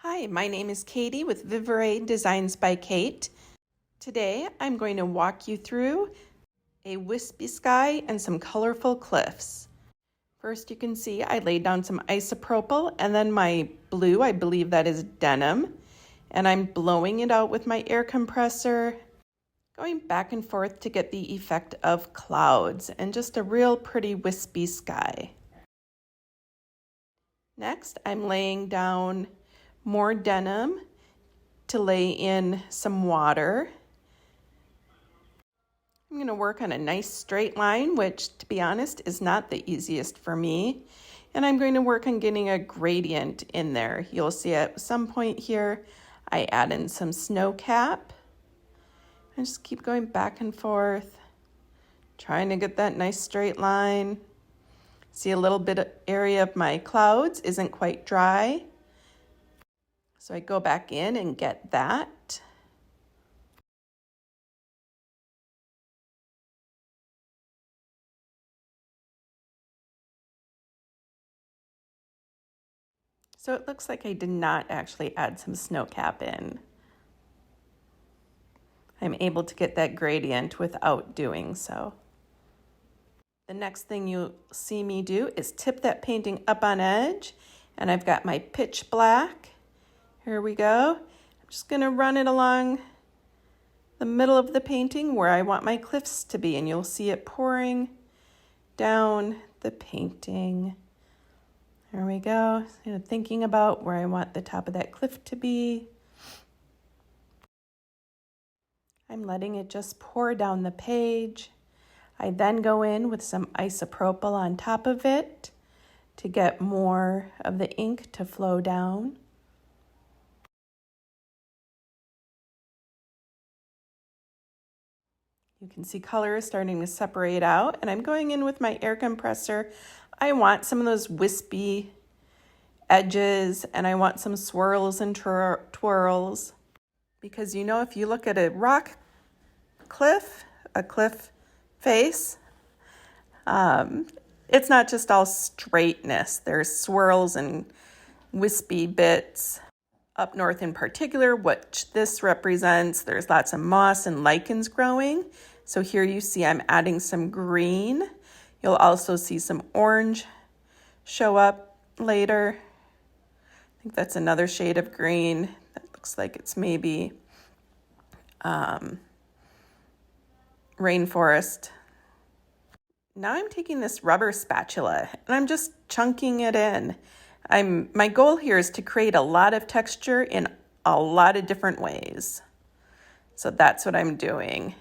Hi, my name is Katie with Vivere Designs by Kate. Today I'm going to walk you through a wispy sky and some colorful cliffs. First you can see I laid down some isopropyl and then my blue, I believe that is denim, and I'm blowing it out with my air compressor, going back and forth to get the effect of clouds and just a real pretty wispy sky. Next I'm laying down more denim to lay in some water. I'm going to work on a nice straight line, which to be honest is not the easiest for me. And I'm going to work on getting a gradient in there. You'll see at some point here, I add in some snow cap. I just keep going back and forth, trying to get that nice straight line. See a little bit of area of my clouds isn't quite dry. So I go back in and get that. So it looks like I did not actually add some snow cap in. I'm able to get that gradient without doing so. The next thing you'll see me do is tip that painting up on edge, and I've got my pitch black. Here we go. I'm just gonna run it along the middle of the painting where I want my cliffs to be, and you'll see it pouring down the painting. There we go. Thinking about where I want the top of that cliff to be. I'm letting it just pour down the page. I then go in with some isopropyl on top of it to get more of the ink to flow down. You can see color is starting to separate out, and I'm going in with my air compressor. I want some of those wispy edges, and I want some swirls and twirls, because if you look at a rock cliff, a cliff face, it's not just all straightness. There's swirls and wispy bits. Up north in particular, which this represents, there's lots of moss and lichens growing. So here you see I'm adding some green. You'll also see some orange show up later. I think that's another shade of green. That looks like it's maybe rainforest. Now I'm taking this rubber spatula and I'm just chunking it in. My goal here is to create a lot of texture in a lot of different ways. So that's what I'm doing.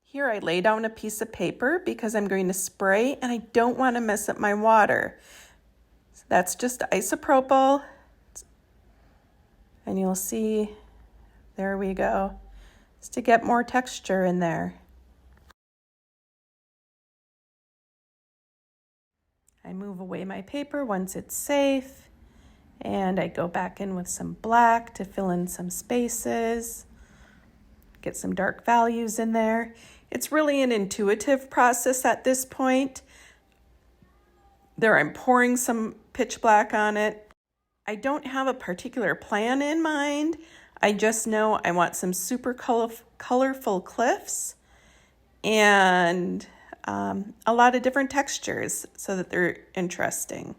Here I lay down a piece of paper because I'm going to spray and I don't want to mess up my water. So that's just isopropyl. And you'll see, there we go. Just to get more texture in there. I move away my paper once it's safe, and I go back in with some black to fill in some spaces, get some dark values in there. It's really an intuitive process at this point. There I'm pouring some pitch black on it. I don't have a particular plan in mind. I just know I want some super colorful cliffs and a lot of different textures so that they're interesting.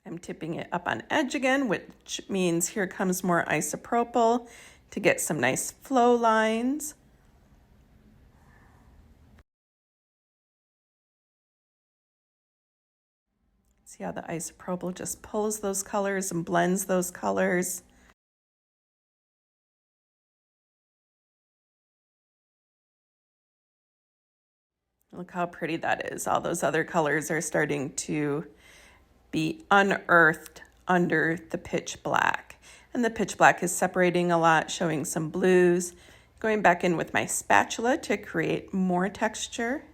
I'm tipping it up on edge again, which means here comes more isopropyl to get some nice flow lines. See how the isopropyl just pulls those colors and blends those colors. Look how pretty that is. All those other colors are starting to be unearthed under the pitch black. And the pitch black is separating a lot, showing some blues. Going back in with my spatula to create more texture.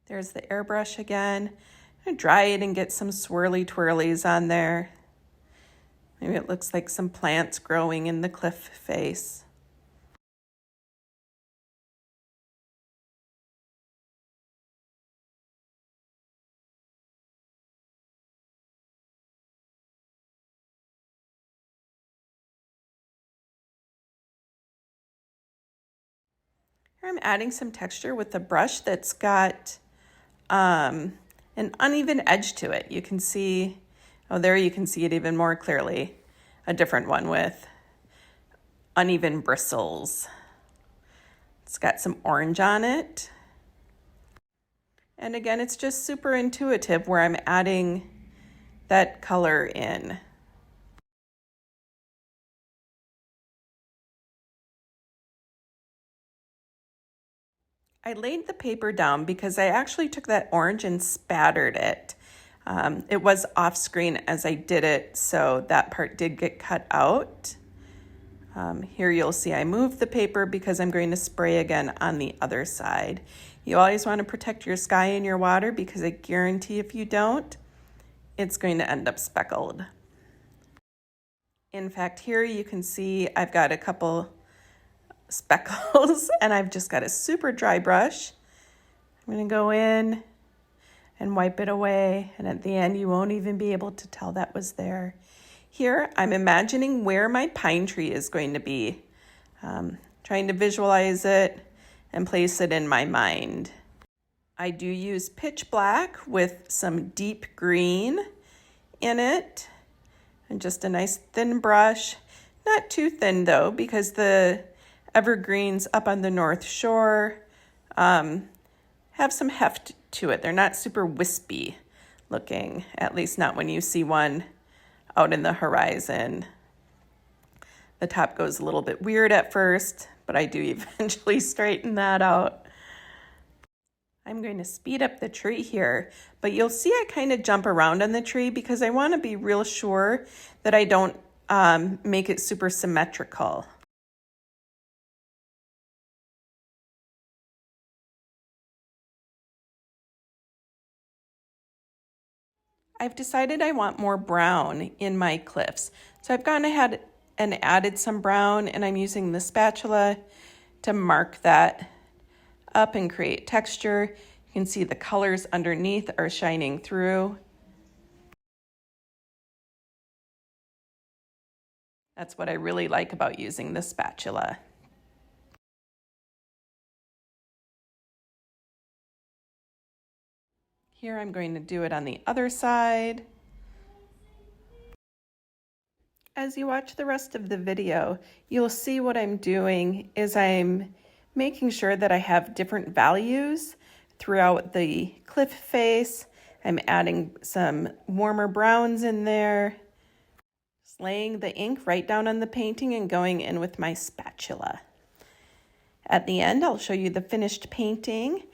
There's the airbrush again. I'm gonna dry it and get some swirly twirlies on there. Maybe it looks like some plants growing in the cliff face. Here I'm adding some texture with a brush that's got an uneven edge to it. You can see, oh, there you can see it even more clearly. A different one with uneven bristles. It's got some orange on it. And again, it's just super intuitive where I'm adding that color in. I laid the paper down because I actually took that orange and spattered it. It was off screen as I did it, so that part did get cut out. Here you'll see I moved the paper because I'm going to spray again on the other side. You always want to protect your sky and your water because I guarantee if you don't, it's going to end up speckled. In fact, here you can see I've got a couple speckles and I've just got a super dry brush. I'm going to go in and wipe it away, and at the end you won't even be able to tell that was there. Here I'm imagining where my pine tree is going to be, trying to visualize it and place it in my mind. I do use pitch black with some deep green in it and just a nice thin brush, not too thin though, because the evergreens up on the North Shore have some heft to it. They're not super wispy looking, at least not when you see one out in the horizon. The top goes a little bit weird at first, but I do eventually straighten that out. I'm going to speed up the tree here, but you'll see I kind of jump around on the tree because I want to be real sure that I don't make it super symmetrical. I've decided I want more brown in my cliffs. So I've gone ahead and added some brown, and I'm using the spatula to mark that up and create texture. You can see the colors underneath are shining through. That's what I really like about using the spatula. Here I'm going to do it on the other side. As you watch the rest of the video, you'll see what I'm doing is I'm making sure that I have different values throughout the cliff face. I'm adding some warmer browns in there, just laying the ink right down on the painting and going in with my spatula. At the end, I'll show you the finished painting.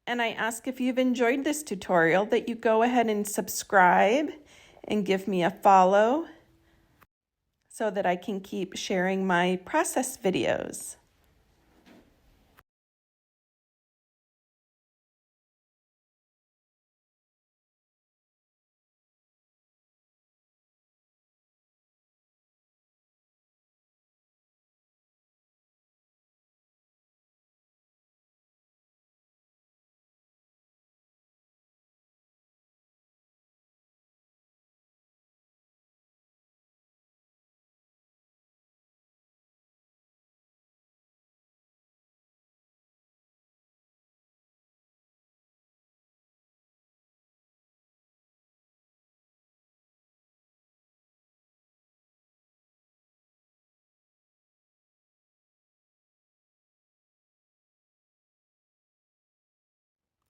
And I ask if you've enjoyed this tutorial that you go ahead and subscribe and give me a follow so that I can keep sharing my process videos.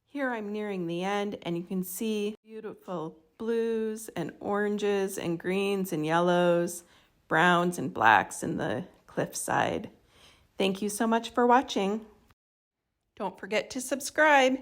Here I'm nearing the end, and you can see beautiful blues and oranges and greens and yellows, browns and blacks in the cliffside. Thank you so much for watching. Don't forget to subscribe.